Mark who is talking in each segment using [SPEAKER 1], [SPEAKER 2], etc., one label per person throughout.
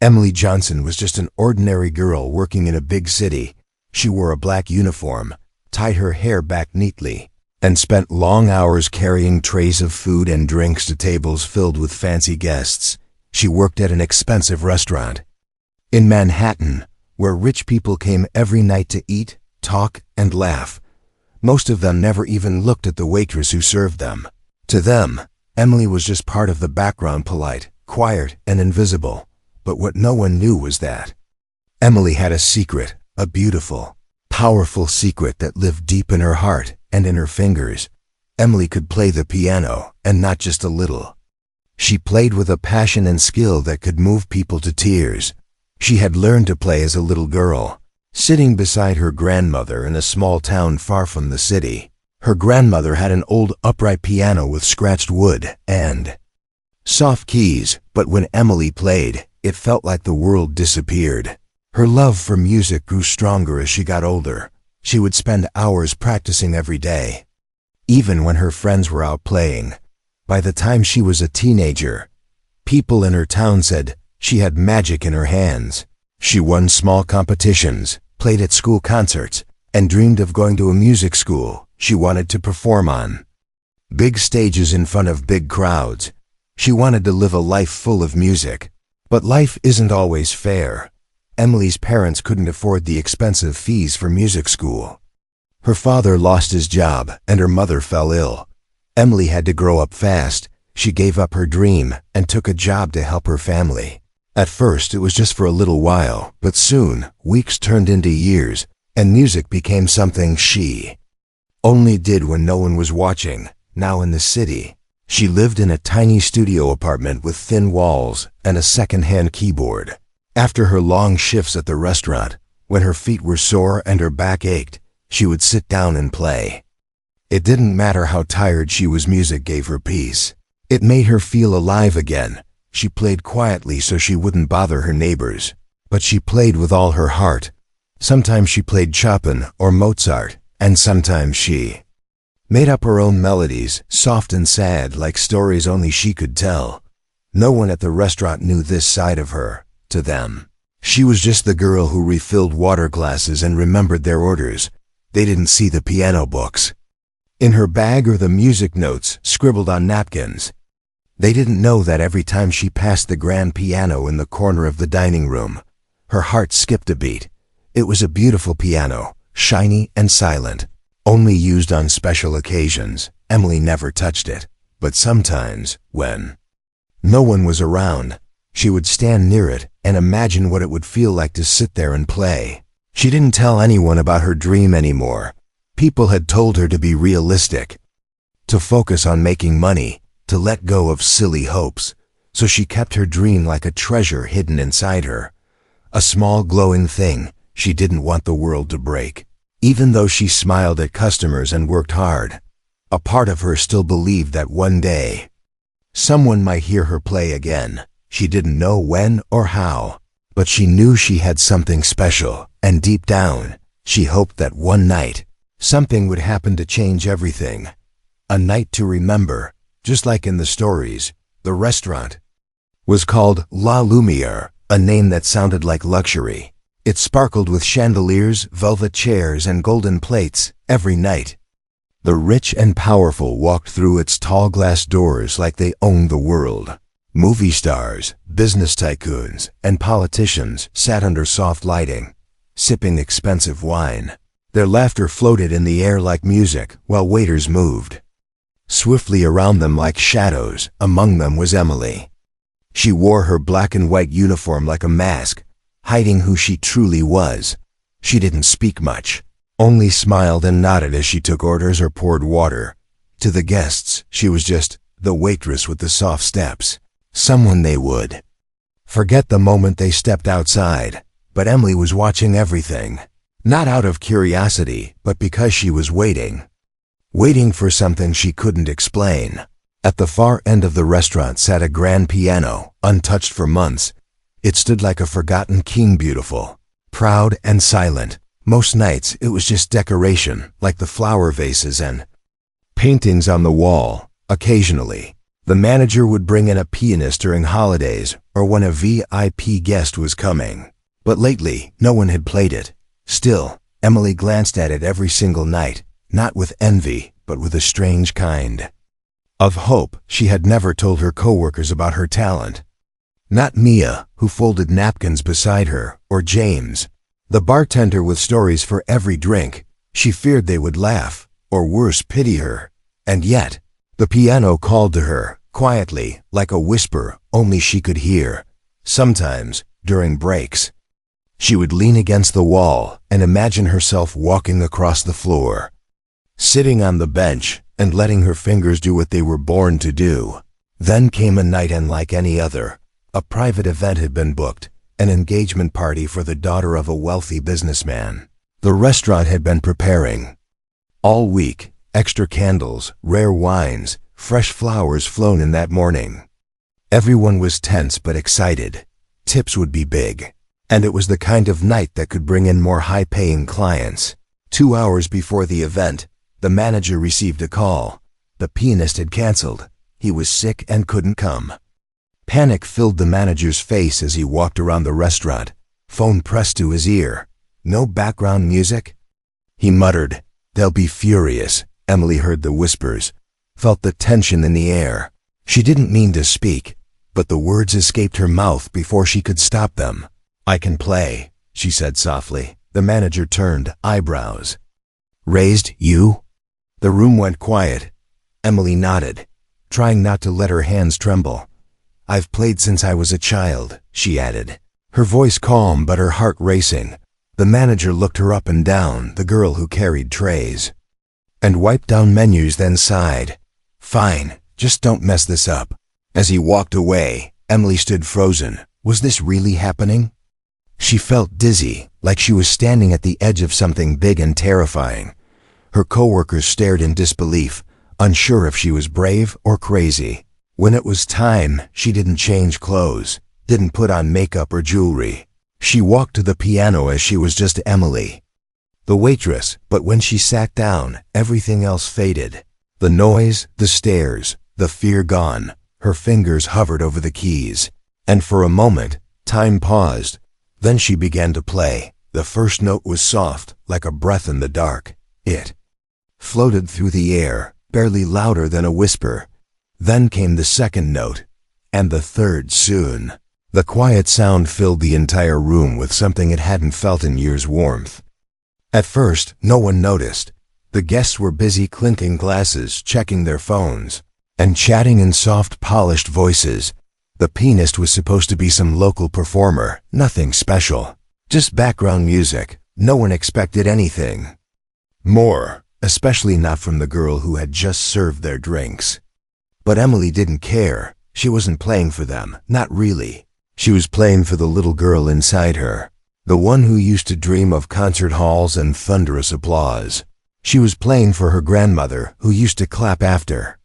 [SPEAKER 1] Emily Johnson was just an ordinary girl working in a big city. She wore a black uniform, tied her hair back neatly, and spent long hours carrying trays of food and drinks to tables filled with fancy guests. She worked at an expensive restaurant in Manhattan, where rich people came every night to eat, talk, and laugh. Most of them never even looked at the waitress who served them. To them, Emily was just part of the background, polite, quiet, and invisible. But what no one knew was that Emily had a secret, a beautiful, powerful secret that lived deep in her heart and in her fingers. Emily could play the piano, and not just a little. She played with a passion and skill that could move people to tears. She had learned to play as a little girl, sitting beside her grandmother in a small town far from the city. Her grandmother had an old upright piano with scratched wood and soft keys, but when Emily played, it felt like the world disappeared. Her love for music grew stronger as she got older. She would spend hours practicing every day, even when her friends were out playing. By the time she was a teenager, people in her town said she had magic in her hands. She won small competitions, played at school concerts, and dreamed of going to a music school. She wanted to perform on big stages in front of big crowds. She wanted to live a life full of music. But life isn't always fair. Emily's parents couldn't afford the expensive fees for music school. Her father lost his job, and her mother fell ill. Emily had to grow up fast. She gave up her dream and took a job to help her family. At first, it was just for a little while, but soon, weeks turned into years, and music became something she only did when no one was watching. Now in the city, she lived in a tiny studio apartment with thin walls and a second-hand keyboard. After her long shifts at the restaurant, when her feet were sore and her back ached, she would sit down and play. It didn't matter how tired she was, music gave her peace. It made her feel alive again. She played quietly so she wouldn't bother her neighbors, but she played with all her heart. Sometimes she played Chopin or Mozart, and sometimes she made up her own melodies, soft and sad, like stories only she could tell. No one at the restaurant knew this side of her. To them, she was just the girl who refilled water glasses and remembered their orders. They didn't see the piano books in her bag or the music notes scribbled on napkins. They didn't know that every time she passed the grand piano in the corner of the dining room, her heart skipped a beat. It was a beautiful piano, shiny and silent, only used on special occasions. Emily never touched it, but sometimes, when no one was around, she would stand near it and imagine what it would feel like to sit there and play. She didn't tell anyone about her dream anymore. People had told her to be realistic, to focus on making money, to let go of silly hopes. So she kept her dream like a treasure hidden inside her, a small glowing thing she didn't want the world to break. Even though she smiled at customers and worked hard, a part of her still believed that one day someone might hear her play again. She didn't know when or how, but she knew she had something special, and deep down, she hoped that one night, something would happen to change everything. A night to remember. Just like in the stories, the restaurant was called La Lumiere, a name that sounded like luxury. It sparkled with chandeliers, velvet chairs, and golden plates every night. The rich and powerful walked through its tall glass doors like they owned the world. Movie stars, business tycoons, and politicians sat under soft lighting, sipping expensive wine. Their laughter floated in the air like music, while waiters moved swiftly around them like shadows. Among them was Emily. She wore her black and white uniform like a mask, hiding who she truly was. She didn't speak much, only smiled and nodded as she took orders or poured water. To the guests, she was just the waitress with the soft steps, someone they would forget the moment they stepped outside. But Emily was watching everything, not out of curiosity, but because she was waiting for something she couldn't explain. At the far end of the restaurant sat a grand piano, untouched for months. It stood like a forgotten king, beautiful, proud and silent. Most nights it was just decoration, like the flower vases and paintings on the wall. Occasionally, The manager would bring in a pianist during holidays or when a VIP guest was coming. But lately, no one had played it. Still, Emily glanced at it every single night, not with envy, but with a strange kind of hope. She had never told her coworkers about her talent. Not Mia, who folded napkins beside her, or James, the bartender with stories for every drink. She feared they would laugh, or worse, pity her. And yet, the piano called to her, quietly, like a whisper only she could hear. Sometimes, during breaks, she would lean against the wall and imagine herself walking across the floor, sitting on the bench and letting her fingers do what they were born to do. Then came a night unlike any other. A private event had been booked, an engagement party for the daughter of a wealthy businessman. The restaurant had been preparing all week, extra candles, rare wines, fresh flowers flown in that morning. Everyone was tense but excited. Tips would be big. And it was the kind of night that could bring in more high-paying clients. 2 hours before the event, the manager received a call. The pianist had canceled. He was sick and couldn't come. Panic filled the manager's face as he walked around the restaurant, phone pressed to his ear. No background music? He muttered, "They'll be furious." Emily heard the whispers, felt the tension in the air. She didn't mean to speak, but the words escaped her mouth before she could stop them. "I can play," she said softly. The manager turned, eyebrows raised. "You?" The room went quiet. Emily nodded, trying not to let her hands tremble. "I've played since I was a child," she added, her voice calm but her heart racing. The manager looked her up and down, the girl who carried trays and wiped down menus, then sighed. "Fine, just don't mess this up." As he walked away, Emily stood frozen. Was this really happening? She felt dizzy, like she was standing at the edge of something big and terrifying. Her coworkers stared in disbelief, unsure if she was brave or crazy. When it was time, she didn't change clothes, didn't put on makeup or jewelry. She walked to the piano as she was just Emily, the waitress, but when she sat down, everything else faded. The noise, the stares, the fear gone. Her fingers hovered over the keys, and for a moment, time paused. Then she began to play. The first note was soft, like a breath in the dark. It floated through the air, barely louder than a whisper. Then came the second note, and the third soon. The quiet sound filled the entire room with something it hadn't felt in years: warmth. At first, no one noticed. The guests were busy clinking glasses, checking their phones, and chatting in soft, polished voices. The pianist was supposed to be some local performer, nothing special. Just background music. No one expected anything more, especially not from the girl who had just served their drinks. But Emily didn't care. She wasn't playing for them, not really. She was playing for the little girl inside her, the one who used to dream of concert halls and thunderous applause. She was playing for her grandmother, who used to clap after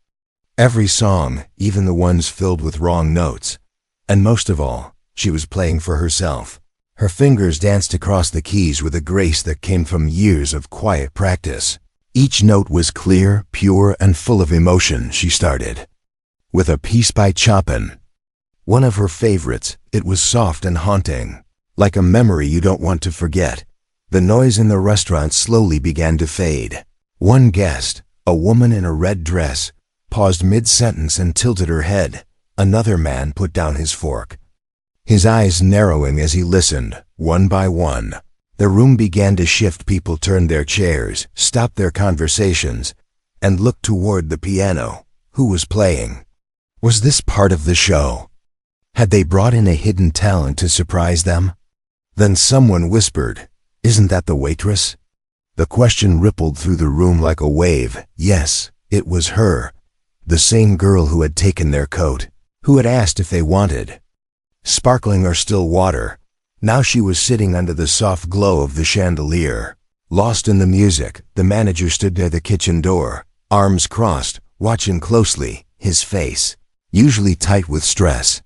[SPEAKER 1] every song, even the ones filled with wrong notes. And most of all, she was playing for herself. Her fingers danced across the keys with a grace that came from years of quiet practice. Each note was clear, pure, and full of emotion. She started with a piece by Chopin, one of her favorites. It was soft and haunting, like a memory you don't want to forget. The noise in the restaurant slowly began to fade. One guest, a woman in a red dress, paused mid-sentence and tilted her head. Another man put down his fork, his eyes narrowing as he listened. One by one, the room began to shift. People turned their chairs, stopped their conversations, and looked toward the piano. Who was playing? Was this part of the show? Had they brought in a hidden talent to surprise them? Then someone whispered, "Isn't that the waitress?" The question rippled through the room like a wave. Yes, it was her. The same girl who had taken their coat, who had asked if they wanted sparkling or still water. Now she was sitting under the soft glow of the chandelier. Lost in the music, the manager stood near the kitchen door, arms crossed, watching closely. His face, usually tight with stress,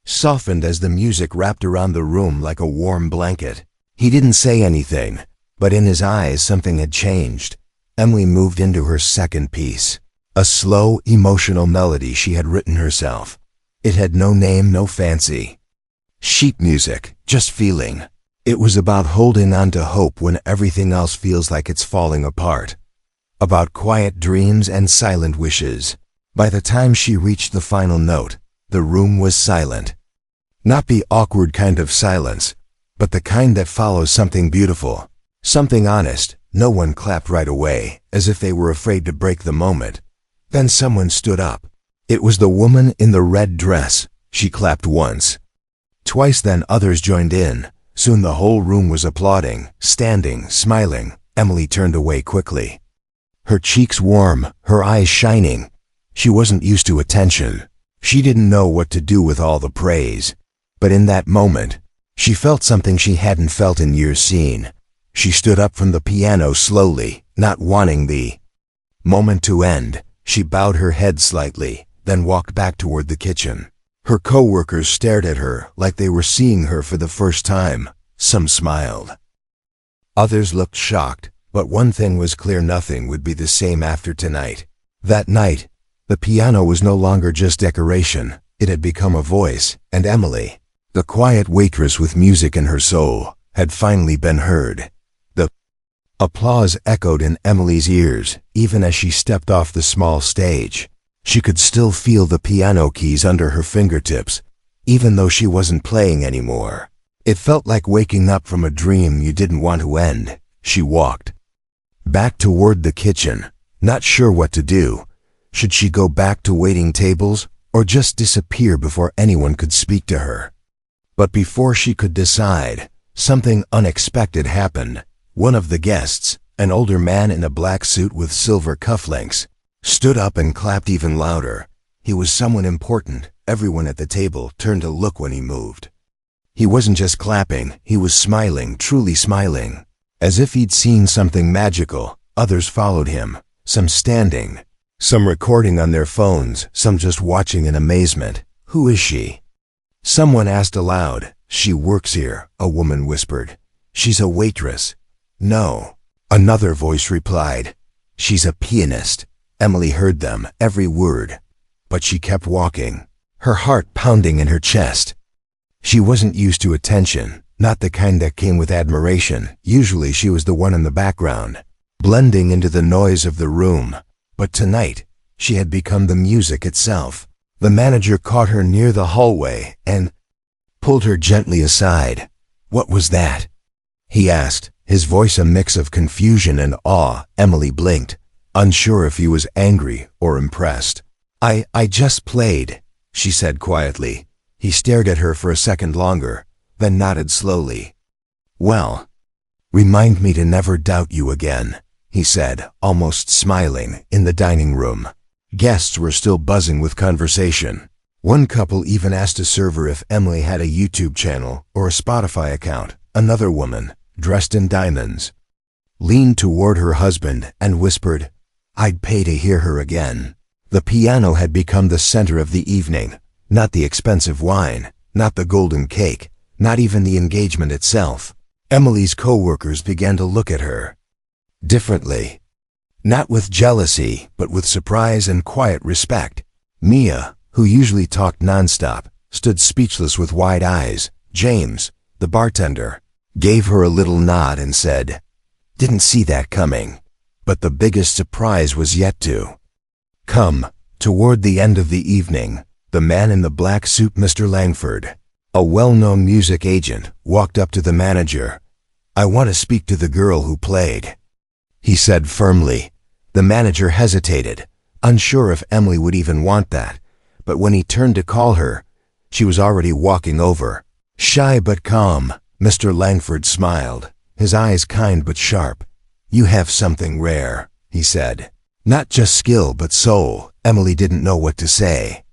[SPEAKER 1] softened as the music wrapped around the room like a warm blanket. He didn't say anything, but in his eyes something had changed. Emily moved into her second piece. A slow, emotional melody she had written herself. It had no name, no fancy. Sheet music, just feeling. It was about holding on to hope when everything else feels like it's falling apart. About quiet dreams and silent wishes. By the time she reached the final note, the room was silent. Not the awkward kind of silence, but the kind that follows something beautiful, something honest. No one clapped right away, as if they were afraid to break the moment. Then someone stood up. It was the woman in the red dress. She clapped once. Twice, then others joined in. Soon the whole room was applauding, standing, smiling. Emily turned away quickly. Her cheeks warm, her eyes shining. She wasn't used to attention. She didn't know what to do with all the praise. But in that moment, she felt something she hadn't felt in years seen. She stood up from the piano slowly, not wanting the moment to end. She bowed her head slightly, then walked back toward the kitchen. Her co-workers stared at her like they were seeing her for the first time. Some smiled. Others looked shocked, but one thing was clear: nothing would be the same after tonight. That night, the piano was no longer just decoration. It had become a voice, and Emily, the quiet waitress with music in her soul, had finally been heard. The applause echoed in Emily's ears, even as she stepped off the small stage. She could still feel the piano keys under her fingertips, even though she wasn't playing anymore. It felt like waking up from a dream you didn't want to end. She walked back toward the kitchen, not sure what to do. Should she go back to waiting tables, or just disappear before anyone could speak to her? But before she could decide, something unexpected happened. One of the guests, an older man in a black suit with silver cufflinks, stood up and clapped even louder. He was someone important. Everyone at the table turned to look when he moved. He wasn't just clapping, he was smiling, truly smiling. As if he'd seen something magical. Others followed him, some standing, some recording on their phones, some just watching in amazement. Who is she? Someone asked aloud. She works here, a woman whispered. She's a waitress. No. Another voice replied. She's a pianist. Emily heard them, every word. But she kept walking, her heart pounding in her chest. She wasn't used to attention, not the kind that came with admiration. Usually she was the one in the background, blending into the noise of the room. But tonight, she had become the music itself. The manager caught her near the hallway and pulled her gently aside. What was that? He asked, his voice a mix of confusion and awe. Emily blinked, unsure if he was angry or impressed. I just played, she said quietly. He stared at her for a second longer, then nodded slowly. Well, remind me to never doubt you again, he said, almost smiling. In the dining room, guests were still buzzing with conversation. One couple even asked a server if Emily had a YouTube channel or a Spotify account. Another woman, dressed in diamonds, leaned toward her husband and whispered, I'd pay to hear her again. The piano had become the center of the evening, not the expensive wine, not the golden cake, not even the engagement itself. Emily's co-workers began to look at her differently, not with jealousy, but with surprise and quiet respect. Mia, who usually talked nonstop, stood speechless with wide eyes. James, the bartender, gave her a little nod and said, Didn't see that coming. But the biggest surprise was yet to come. Toward the end of the evening, the man in the black suit, Mr. Langford, a well-known music agent, walked up to the manager. I want to speak to the girl who played, he said firmly. The manager hesitated, unsure if Emily would even want that. But when he turned to call her, she was already walking over. Shy but calm, Mr. Langford smiled, his eyes kind but sharp. You have something rare, he said. Not just skill but soul. Emily didn't know what to say.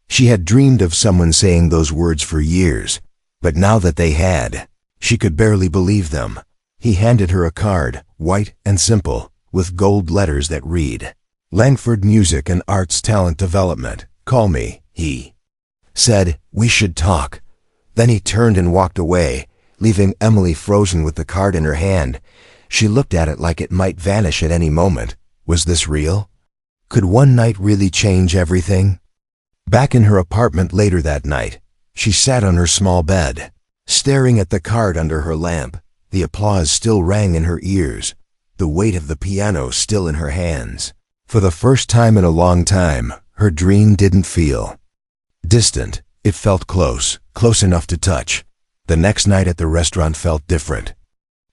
[SPEAKER 1] She had dreamed of someone saying those words for years, but now that they had, she could barely believe them. He handed her a card, white and simple, with gold letters that read, Langford Music and Arts Talent Development. Call me, he said. We should talk. Then he turned and walked away, leaving Emily frozen with the card in her hand. She looked at it like it might vanish at any moment. Was this real? Could one night really change everything? Back in her apartment later that night, she sat on her small bed, staring at the card under her lamp. The applause still rang in her ears, the weight of the piano still in her hands. For the first time in a long time, her dream didn't feel distant. It felt close, close enough to touch. The next night at the restaurant felt different.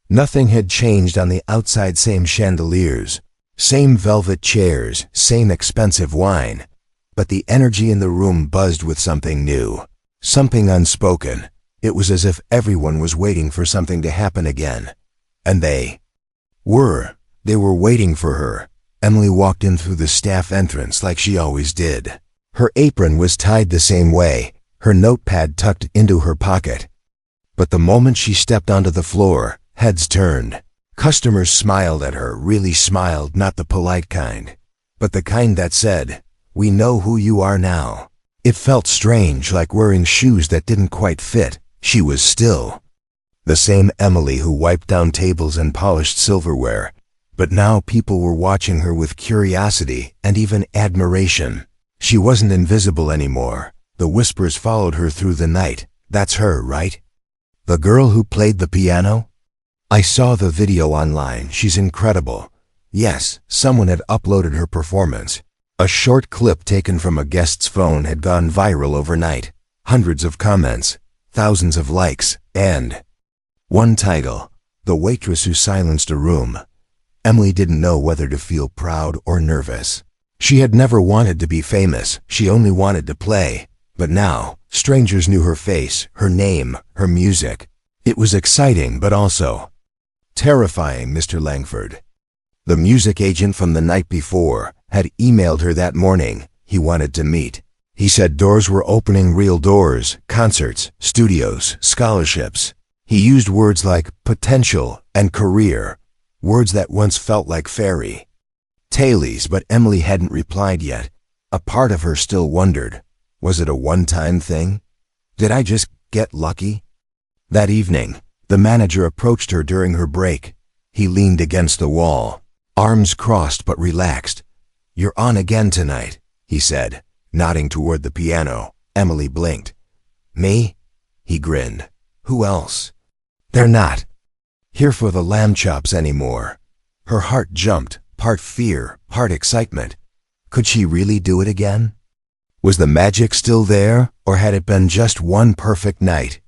[SPEAKER 1] Nothing had changed on the outside. Same chandeliers, same velvet chairs, same expensive wine. But the energy in the room buzzed with something new, something unspoken. It was as if everyone was waiting for something to happen again. And they were waiting for her. Emily walked in through the staff entrance like she always did. Her apron was tied the same way, her notepad tucked into her pocket. But the moment she stepped onto the floor, heads turned. Customers smiled at her, really smiled, not the polite kind, but the kind that said, "We know who you are now." It felt strange, like wearing shoes that didn't quite fit. She was still the same Emily who wiped down tables and polished silverware, but now people were watching her with curiosity and even admiration. She wasn't invisible anymore. The whispers followed her through the night. "That's her, right? The girl who played the piano? I saw the video online. She's incredible." Yes, someone had uploaded her performance. A short clip taken from a guest's phone had gone viral overnight. Hundreds of comments, thousands of likes, and one title, "The Waitress Who Silenced a Room." Emily didn't know whether to feel proud or nervous. She had never wanted to be famous. She only wanted to play. But now, strangers knew her face, her name, her music. It was exciting, but also terrifying. Mr. Langford, the music agent from the night before, had emailed her that morning. He wanted to meet. He said doors were opening, real doors, concerts, studios, scholarships. He used words like potential and career, words that once felt like fairy tales, but Emily hadn't replied yet. A part of her still wondered, was it a one-time thing? Did I just get lucky? That evening, the manager approached her during her break. He leaned against the wall, arms crossed but relaxed. "You're on again tonight," he said, nodding toward the piano. Emily blinked. "Me?" He grinned. "Who else? They're not here for the lamb chops anymore." Her heart jumped, part fear, part excitement. Could she really do it again? Was the magic still there, or had it been just one perfect night?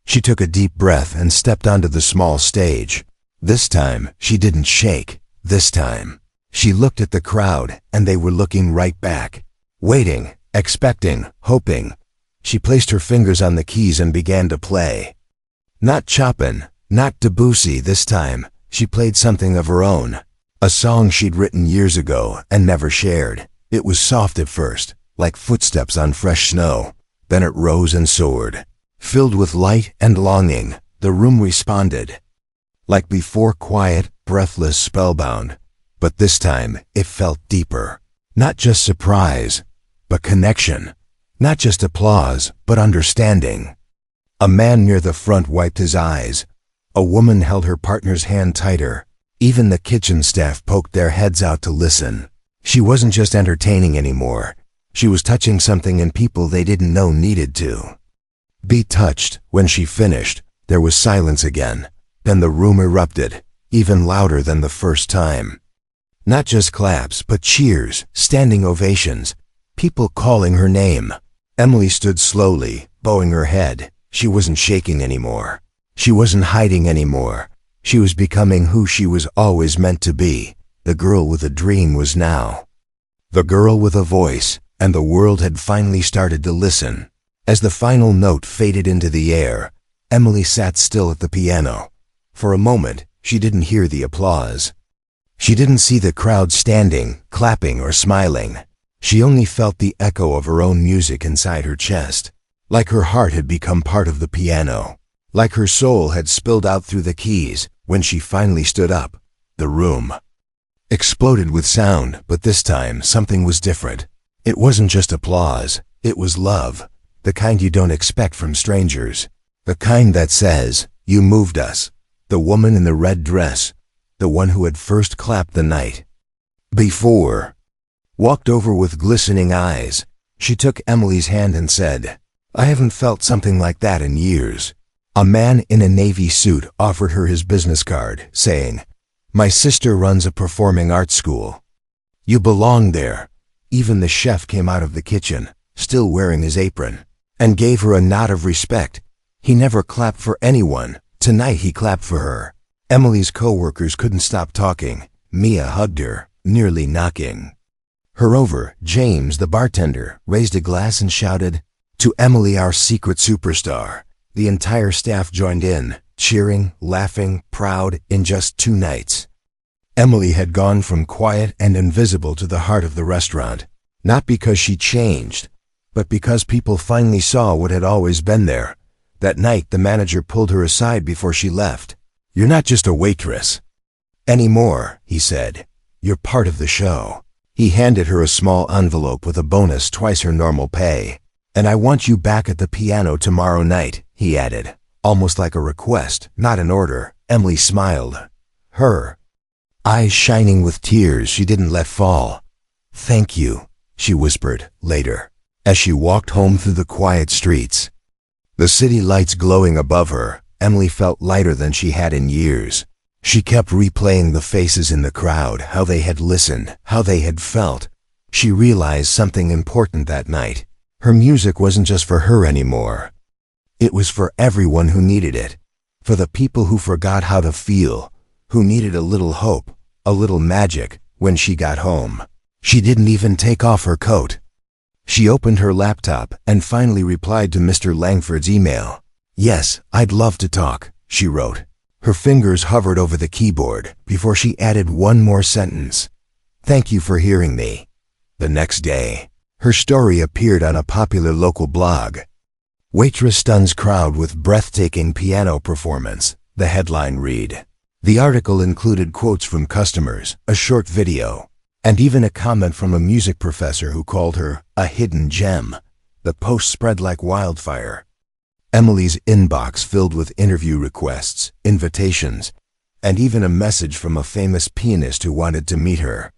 [SPEAKER 1] She took a deep breath and stepped onto the small stage. This time, she didn't shake. This time, she looked at the crowd, and they were looking right back. Waiting, expecting, hoping. She placed her fingers on the keys and began to play. Not Chopin, not Debussy this time. She played something of her own. A song she'd written years ago and never shared. It was soft at first, like footsteps on fresh snow. Then it rose and soared. Filled with light and longing, the room responded. Like before, quiet, breathless, spellbound. But this time, it felt deeper. Not just surprise, but connection. Not just applause, but understanding. A man near the front wiped his eyes. A woman held her partner's hand tighter. Even the kitchen staff poked their heads out to listen. She wasn't just entertaining anymore. She was touching something in people they didn't know needed to be touched. When she finished, there was silence again. Then the room erupted, even louder than the first time. Not just claps, but cheers, standing ovations, people calling her name. Emily stood slowly, bowing her head. She wasn't shaking anymore. She wasn't hiding anymore. She was becoming who she was always meant to be. The girl with a dream was now the girl with a voice, and the world had finally started to listen. As the final note faded into the air, Emily sat still at the piano. For a moment, she didn't hear the applause. She didn't see the crowd standing, clapping, or smiling. She only felt the echo of her own music inside her chest. Like her heart had become part of the piano. Like her soul had spilled out through the keys. When she finally stood up, the room exploded with sound, but this time something was different. It wasn't just applause, it was love. The kind you don't expect from strangers. The kind that says, "You moved us." The woman in the red dress, the one who had first clapped the night before. walked over with glistening eyes. She took Emily's hand and said, "I haven't felt something like that in years." A man in a navy suit offered her his business card, saying, "My sister runs a performing arts school. You belong there." Even the chef came out of the kitchen, still wearing his apron, and gave her a nod of respect. He never clapped for anyone. Tonight he clapped for her. Emily's co-workers couldn't stop talking. Mia hugged her, nearly knocking her over. James, the bartender, raised a glass and shouted, "To Emily, our secret superstar." The entire staff joined in, cheering, laughing, proud, in just 2 nights. Emily had gone from quiet and invisible to the heart of the restaurant, not because she changed, but because people finally saw what had always been there. That night, the manager pulled her aside before she left. "You're not just a waitress anymore," he said. "You're part of the show." He handed her a small envelope with a bonus twice her normal pay. "And I want you back at the piano tomorrow night," he added, almost like a request, not an order. Emily smiled, her eyes shining with tears she didn't let fall. "Thank you," she whispered later, as she walked home through the quiet streets. The city lights glowing above her, Emily felt lighter than she had in years. She kept replaying the faces in the crowd, how they had listened, how they had felt. She realized something important that night. Her music wasn't just for her anymore. It was for everyone who needed it. For the people who forgot how to feel, who needed a little hope, a little magic. When she got home, she didn't even take off her coat. She opened her laptop and finally replied to Mr. Langford's email. "Yes, I'd love to talk," she wrote. Her fingers hovered over the keyboard before she added one more sentence. "Thank you for hearing me." The next day, her story appeared on a popular local blog. "Waitress stuns crowd with breathtaking piano performance," the headline read. The article included quotes from customers, a short video, and even a comment from a music professor who called her a hidden gem. The post spread like wildfire. Emily's inbox filled with interview requests, invitations, and even a message from a famous pianist who wanted to meet her.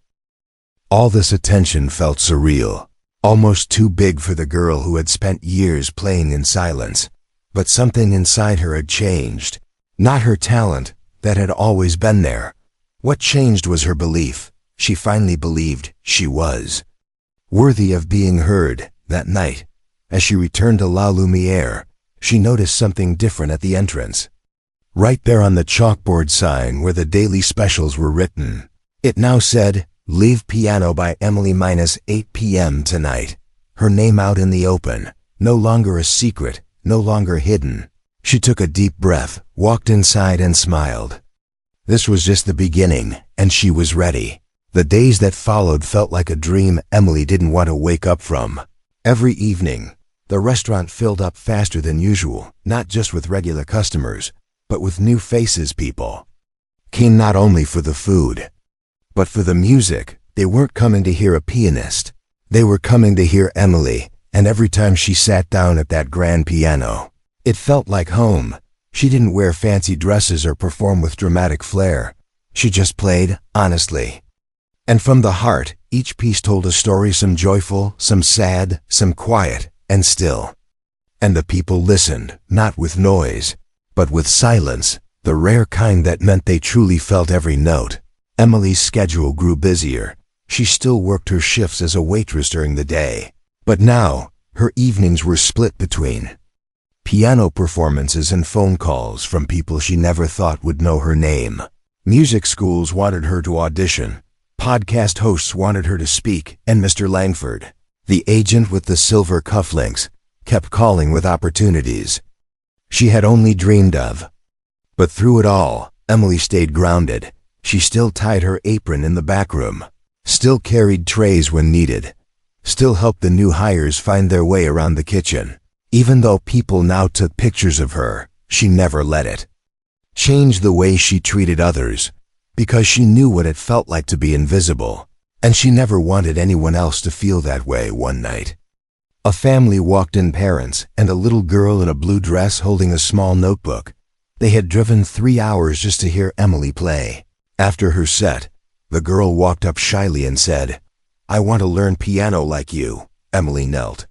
[SPEAKER 1] All this attention felt surreal, almost too big for the girl who had spent years playing in silence. But something inside her had changed. Not her talent, that had always been there. What changed was her belief. She finally believed she was worthy of being heard. That night, as she returned to La Lumiere, she noticed something different at the entrance. Right there on the chalkboard sign where the daily specials were written, it now said, "Leave piano by Emily -8 p.m. tonight." Her name out in the open, no longer a secret, no longer hidden. She took a deep breath, walked inside and smiled. This was just the beginning, and she was ready. The days that followed felt like a dream Emily didn't want to wake up from. Every evening, the restaurant filled up faster than usual, not just with regular customers, but with new faces. People came not only for the food, but for the music. They weren't coming to hear a pianist. They were coming to hear Emily, and every time she sat down at that grand piano, it felt like home. She didn't wear fancy dresses or perform with dramatic flair. She just played, honestly. And from the heart, each piece told a story, some joyful, some sad, some quiet, and still. And the people listened, not with noise, but with silence, the rare kind that meant they truly felt every note. Emily's schedule grew busier. She still worked her shifts as a waitress during the day. But now, her evenings were split between piano performances and phone calls from people she never thought would know her name. Music schools wanted her to audition. Podcast hosts wanted her to speak, and Mr. Langford, the agent with the silver cufflinks, kept calling with opportunities she had only dreamed of. But through it all, Emily stayed grounded. She still tied her apron in the back room, still carried trays when needed, still helped the new hires find their way around the kitchen. Even though people now took pictures of her, she never let it change the way she treated others, because she knew what it felt like to be invisible, and she never wanted anyone else to feel that way. One night, a family walked in, parents and a little girl in a blue dress holding a small notebook. They had driven 3 hours just to hear Emily play. After her set, the girl walked up shyly and said, I want to learn piano like you." Emily knelt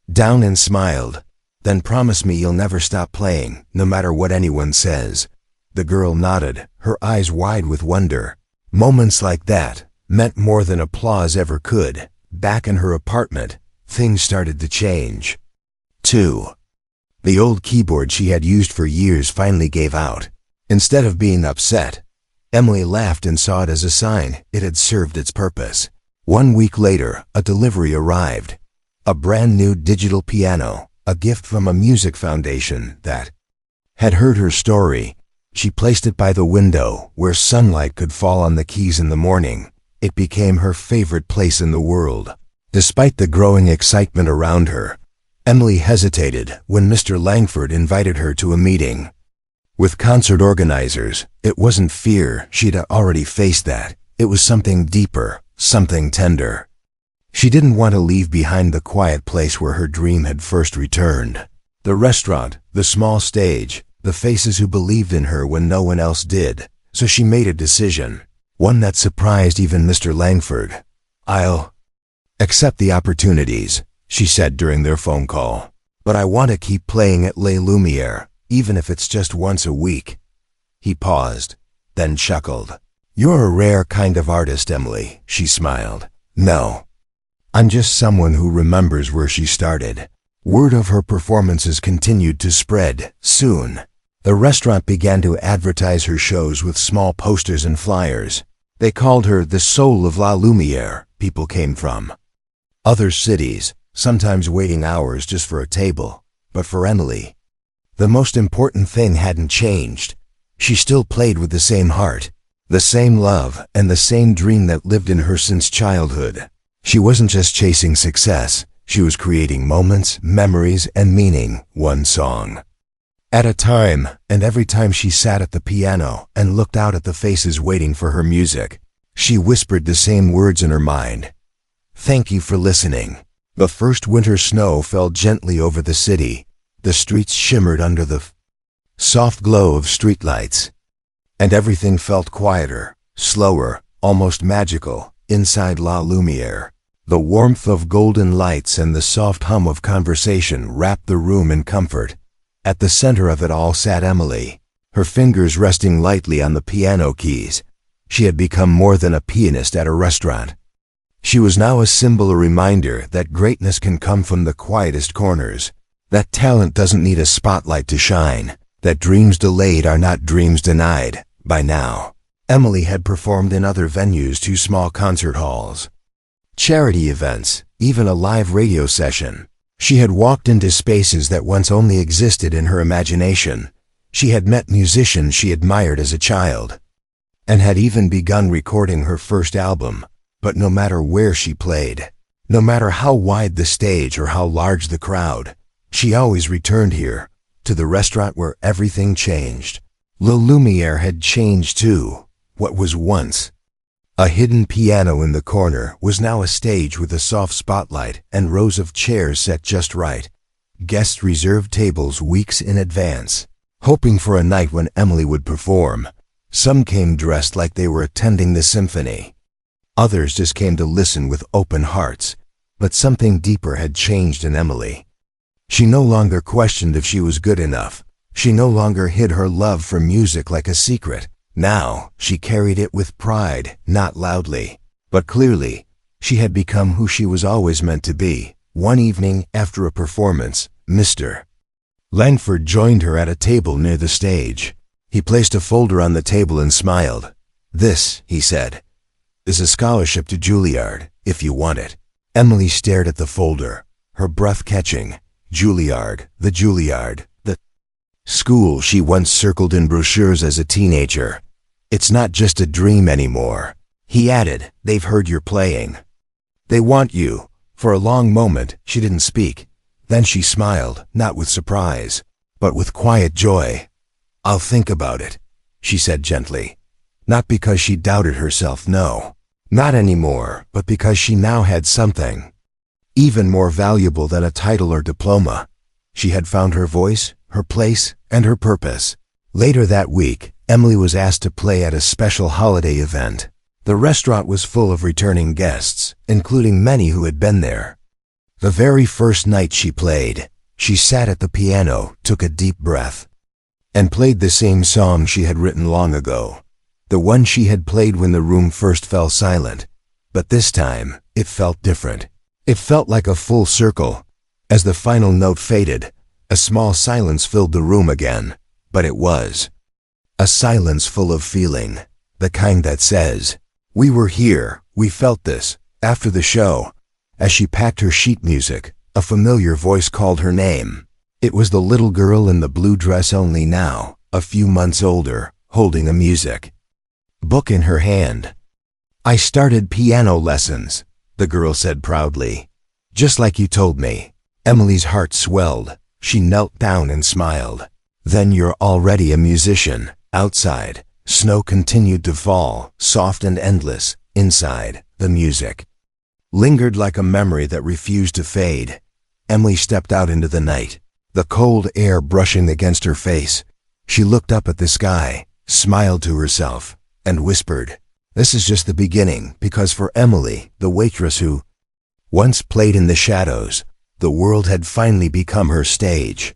[SPEAKER 1] down and smiled. "Then promise me you'll never stop playing, no matter what anyone says." The girl nodded, her eyes wide with wonder. Moments like that meant more than applause ever could. Back in her apartment, things started to change. 2. The old keyboard she had used for years finally gave out. Instead of being upset, Emily laughed and saw it as a sign it had served its purpose. 1 week later, a delivery arrived. A brand new digital piano, a gift from a music foundation that had heard her story. She placed it by the window where sunlight could fall on the keys in the morning. It became her favorite place in the world. Despite the growing excitement around her, Emily hesitated when Mr. Langford invited her to a meeting with concert organizers. It wasn't fear, she'd already faced that. It was something deeper, something tender. She didn't want to leave behind the quiet place where her dream had first returned. The restaurant, the small stage, the faces who believed in her when no one else did. So she made a decision, one that surprised even Mr. Langford. "I'll accept the opportunities," she said during their phone call. "But I want to keep playing at Les Lumières, even if it's just once a week." He paused, then chuckled. "You're a rare kind of artist, Emily," she smiled. "No. I'm just someone who remembers where she started." Word of her performances continued to spread. Soon, the restaurant began to advertise her shows with small posters and flyers. They called her the soul of La Lumière. People came from other cities, sometimes waiting hours just for a table. But for Emily, the most important thing hadn't changed. She still played with the same heart, the same love, and the same dream that lived in her since childhood. She wasn't just chasing success, she was creating moments, memories, and meaning, one song at a time. And every time she sat at the piano and looked out at the faces waiting for her music, she whispered the same words in her mind. "Thank you for listening." The first winter snow fell gently over the city. The streets shimmered under the soft glow of streetlights, and everything felt quieter, slower, almost magical, inside La Lumière. The warmth of golden lights and the soft hum of conversation wrapped the room in comfort. At the center of it all sat Emily, her fingers resting lightly on the piano keys. She had become more than a pianist at a restaurant. She was now a symbol, a reminder that greatness can come from the quietest corners, that talent doesn't need a spotlight to shine, that dreams delayed are not dreams denied. By now, Emily had performed in other venues, too, small concert halls, charity events, even a live radio session. She had walked into spaces that once only existed in her imagination. She had met musicians she admired as a child, and had even begun recording her first album. But no matter where she played, no matter how wide the stage or how large the crowd, she always returned here, to the restaurant where everything changed. La Lumière had changed too. What was once a hidden piano in the corner was now a stage with a soft spotlight and rows of chairs set just right. Guests reserved tables weeks in advance, hoping for a night when Emily would perform. Some came dressed like they were attending the symphony. Others just came to listen with open hearts. But something deeper had changed in Emily. She no longer questioned if she was good enough. She no longer hid her love for music like a secret. Now, she carried it with pride, not loudly, but clearly. She had become who she was always meant to be. One evening, after a performance, Mr. Langford joined her at a table near the stage. He placed a folder on the table and smiled. "This," he said, "is a scholarship to Juilliard, if you want it." Emily stared at the folder, her breath catching. Juilliard, the school she once circled in brochures as a teenager. "It's not just a dream anymore," he added. "They've heard you're playing. They want you." For a long moment, she didn't speak. Then she smiled, not with surprise, but with quiet joy. "I'll think about it," she said gently. Not because she doubted herself, no, not anymore, but because she now had something even more valuable than a title or diploma. She had found her voice, her place, and her purpose. Later that week, Emily was asked to play at a special holiday event. The restaurant was full of returning guests, including many who had been there. The very first night she played, she sat at the piano, took a deep breath, and played the same song she had written long ago, the one she had played when the room first fell silent. But this time, it felt different. It felt like a full circle. As the final note faded, a small silence filled the room again, but it was a silence full of feeling, the kind that says, "We were here, we felt this." After the show, as she packed her sheet music, a familiar voice called her name. It was the little girl in the blue dress, only now, a few months older, holding a music book in her hand. "I started piano lessons," the girl said proudly. "Just like you told me." Emily's heart swelled. She knelt down and smiled. "Then you're already a musician." Outside, snow continued to fall, soft and endless. Inside, the music lingered like a memory that refused to fade. Emily stepped out into the night, the cold air brushing against her face. She looked up at the sky, smiled to herself, and whispered, "This is just the beginning," because for Emily, the waitress who once played in the shadows, the world had finally become her stage.